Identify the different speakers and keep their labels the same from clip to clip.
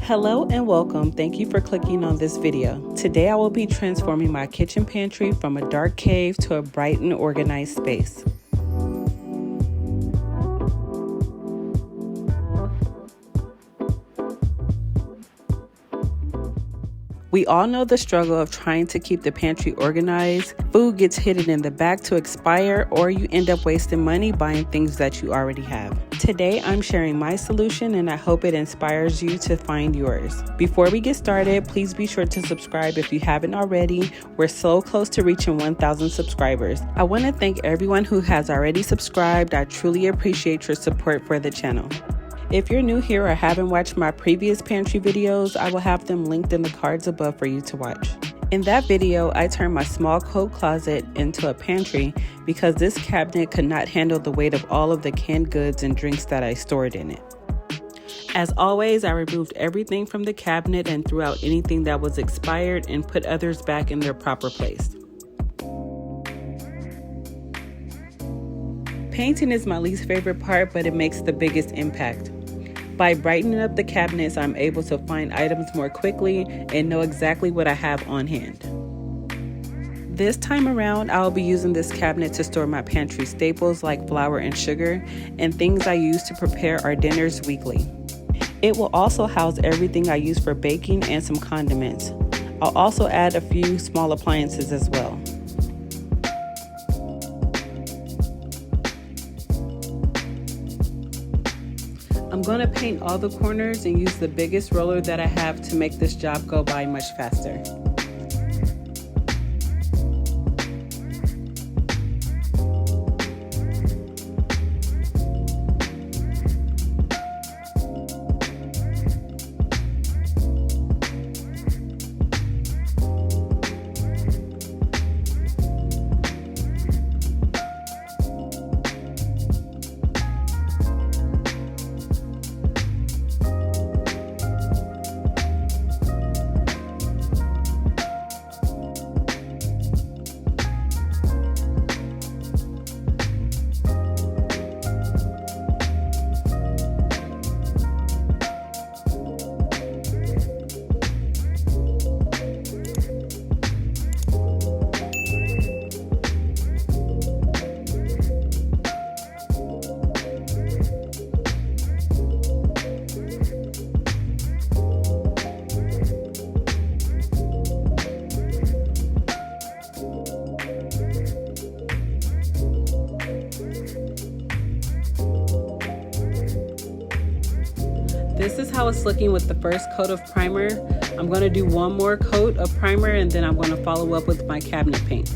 Speaker 1: Hello and welcome. Thank you for clicking on this video. Today I will be transforming my kitchen pantry from a dark cave to a bright and organized space. We all know the struggle of trying to keep the pantry organized. Food gets hidden in the back to expire, or you end up wasting money buying things that you already have. Today, I'm sharing my solution and I hope it inspires you to find yours. Before we get started, please be sure to subscribe if you haven't already. We're so close to reaching 1,000 subscribers. I want to thank everyone who has already subscribed. I truly appreciate your support for the channel. If you're new here or haven't watched my previous pantry videos, I will have them linked in the cards above for you to watch. In that video, I turned my small coat closet into a pantry because this cabinet could not handle the weight of all of the canned goods and drinks that I stored in it. As always, I removed everything from the cabinet and threw out anything that was expired and put others back in their proper place. Painting is my least favorite part, but it makes the biggest impact. By brightening up the cabinets, I'm able to find items more quickly and know exactly what I have on hand. This time around, I'll be using this cabinet to store my pantry staples like flour and sugar and things I use to prepare our dinners weekly. It will also house everything I use for baking and some condiments. I'll also add a few small appliances as well. I'm going to paint all the corners and use the biggest roller that I have to make this job go by much faster. This is how it's looking with the first coat of primer. I'm going to do one more coat of primer and then I'm going to follow up with my cabinet paint.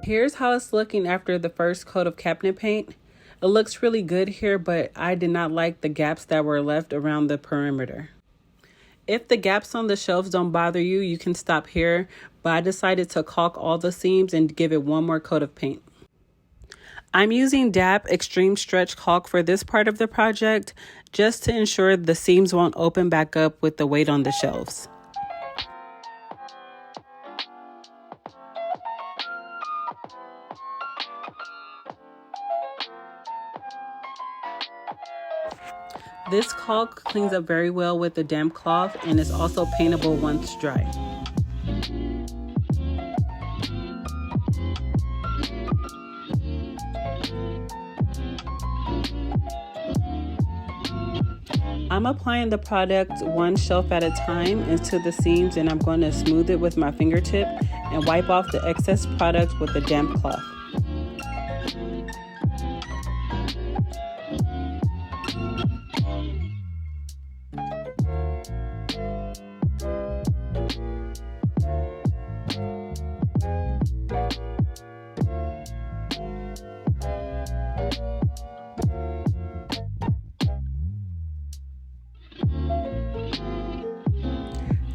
Speaker 1: Here's how it's looking after the first coat of cabinet paint. It looks really good here, but I did not like the gaps that were left around the perimeter. If the gaps on the shelves don't bother you, you can stop here, but I decided to caulk all the seams and give it one more coat of paint. I'm using DAP Extreme Stretch Caulk for this part of the project, just to ensure the seams won't open back up with the weight on the shelves. This caulk cleans up very well with a damp cloth and is also paintable once dry. I'm applying the product one shelf at a time into the seams, and I'm going to smooth it with my fingertip and wipe off the excess product with a damp cloth.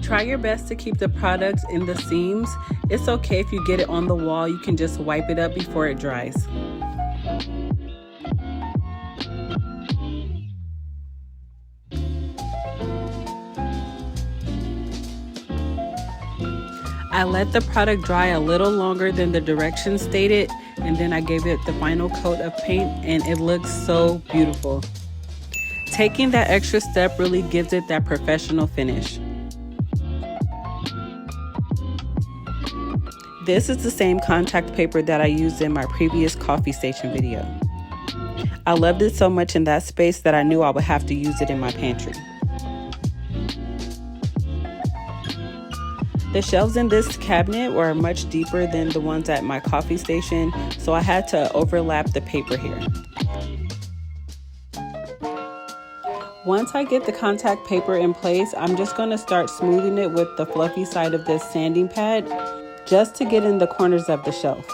Speaker 1: Try your best to keep the products in the seams. It's okay if you get it on the wall, you can just wipe it up before it dries. I let the product dry a little longer than the directions stated and then I gave it the final coat of paint, and it looks so beautiful. Taking that extra step really gives it that professional finish. This is the same contact paper that I used in my previous coffee station video. I loved it so much in that space that I knew I would have to use it in my pantry. The shelves in this cabinet were much deeper than the ones at my coffee station, so I had to overlap the paper here. Once I get the contact paper in place, I'm just going to start smoothing it with the fluffy side of this sanding pad, just to get in the corners of the shelf.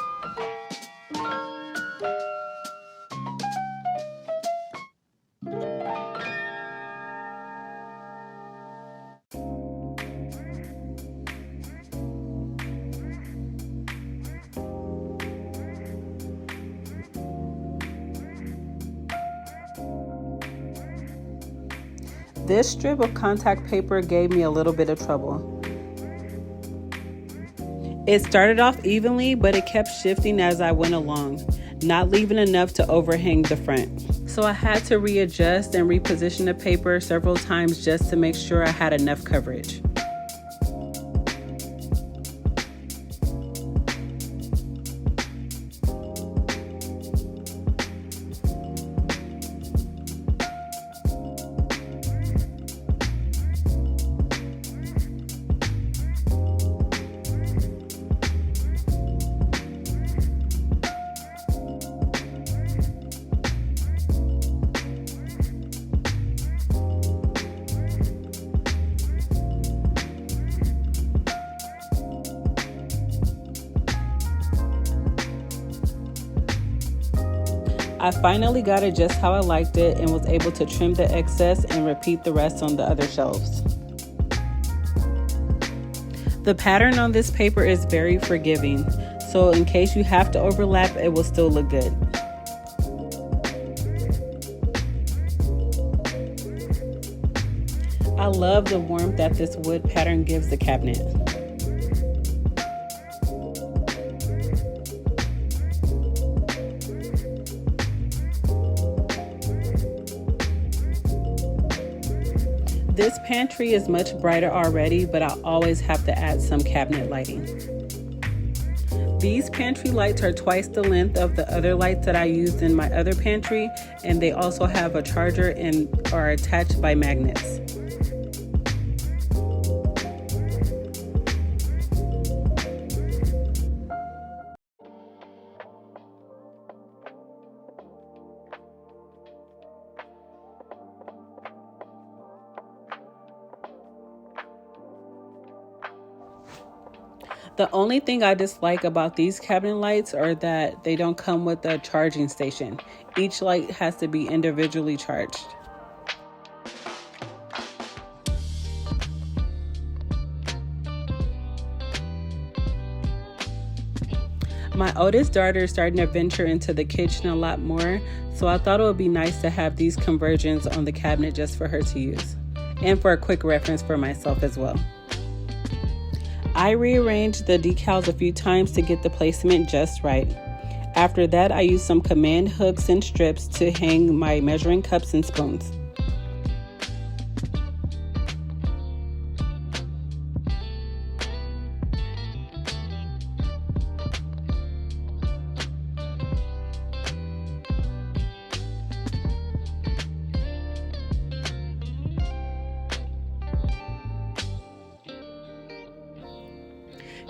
Speaker 1: This strip of contact paper gave me a little bit of trouble. It started off evenly, but it kept shifting as I went along, not leaving enough to overhang the front. So I had to readjust and reposition the paper several times just to make sure I had enough coverage. I finally got it just how I liked it and was able to trim the excess and repeat the rest on the other shelves. The pattern on this paper is very forgiving, so in case you have to overlap, it will still look good. I love the warmth that this wood pattern gives the cabinet. This pantry is much brighter already, but I always have to add some cabinet lighting. These pantry lights are twice the length of the other lights that I used in my other pantry, and they also have a charger and are attached by magnets. The only thing I dislike about these cabinet lights are that they don't come with a charging station. Each light has to be individually charged. My oldest daughter is starting to venture into the kitchen a lot more, so I thought it would be nice to have these conversions on the cabinet just for her to use, and for a quick reference for myself as well. I rearranged the decals a few times to get the placement just right. After that, I used some command hooks and strips to hang my measuring cups and spoons.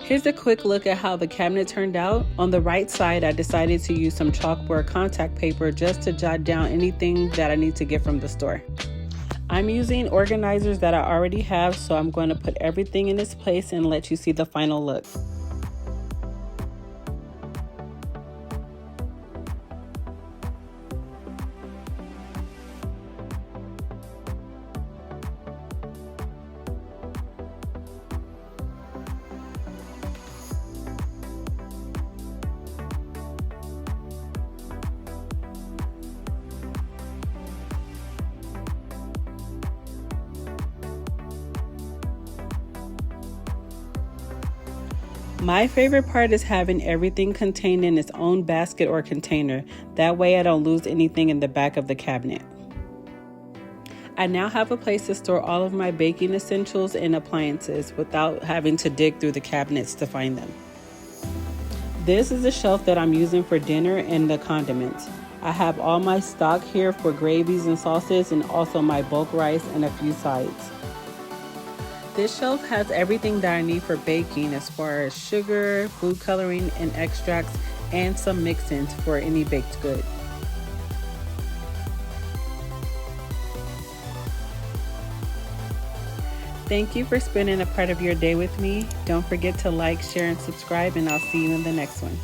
Speaker 1: Here's a quick look at how the cabinet turned out. On the right side, I decided to use some chalkboard contact paper just to jot down anything that I need to get from the store. I'm using organizers that I already have, so I'm going to put everything in its place and let you see the final look. My favorite part is having everything contained in its own basket or container. That way I don't lose anything in the back of the cabinet. I now have a place to store all of my baking essentials and appliances without having to dig through the cabinets to find them. This is the shelf that I'm using for dinner and the condiments. I have all my stock here for gravies and sauces, and also my bulk rice and a few sides. This shelf has everything that I need for baking as far as sugar, food coloring, and extracts, and some mix-ins for any baked good. Thank you for spending a part of your day with me. Don't forget to like, share, and subscribe, and I'll see you in the next one.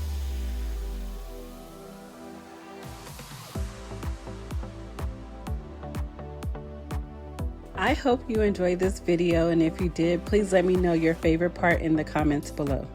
Speaker 1: I hope you enjoyed this video, and if you did, please let me know your favorite part in the comments below.